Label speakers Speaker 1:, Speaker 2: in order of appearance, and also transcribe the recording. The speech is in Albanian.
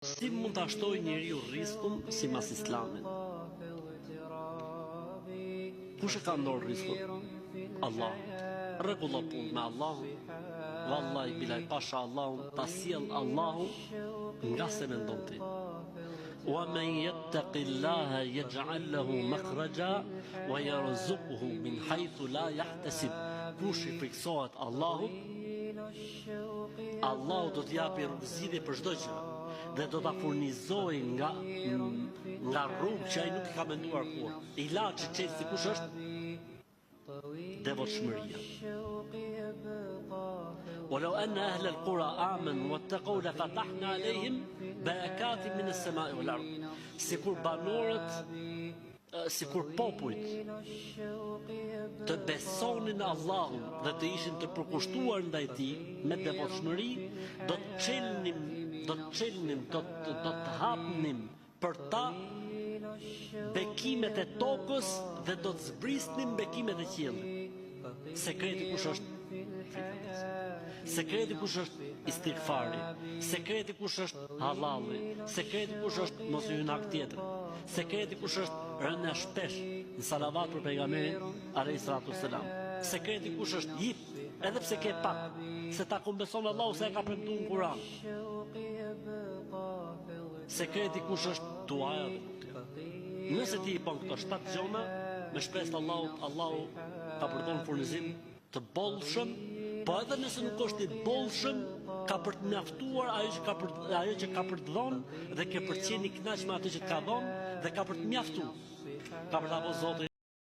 Speaker 1: Si mund të ashtoj njeriu rrezikun sipas Islamin? Kush e ka ndorë rrezikun? Allah. Rregullon punë me Allahun. Wallahi bilaj pasha Allahun, ta sjell Allahu nga se mendon ti. Wa man yattaqillaha yaj'al lahu makhraja wa yarzuquhu min haythu la yahtasib. Kush i friksohet Allahut, Allahu do të japi rrugëzidhje për çdo gjë dhe do ta furnizojë nga rrugë që ai nuk i ka menduar kurrë. Ilaçi i çelësi kush është? Devotshmëria. ولو أن أهل القرى آمنوا واتقوا لفتحنا عليهم بركات من السماء والأرض. Sikur banorët, sikur popujt të besonin në Allahun dhe të ishin të përkushtuar ndaj tij me devotshmëri, do të hapnim për ta bekimet e tokës dhe do të zbrisnim bekimet e qiellit. Sekreti kush është? Sekreti kush është? Istighfari. Sekreti kush është? Hallalli. Sekreti kush është? Mos i hyn hak tjetër. Sekreti kush është? Rënë shpesh në salavat për pejgamberin alayhis salatu wassalam. Sekreti kush është? Jip, edhe pse ke pak, se ta kumbeson Allahu se e ka premtuar në Kur'an. Sekreti kush është? Duaja. Nëse ti i bën këto 7 gjona me shpresë Allahut, Allahu ka përdorur furnizim të bollshëm, po edhe nëse nuk është i bollshëm, ka për të mjaftuar ajo që ka për të dhënë dhe ke për të qenë i kënaq me atë që të ka dhënë dhe ka për të mjaftuar. Ka për ta vënë Zoti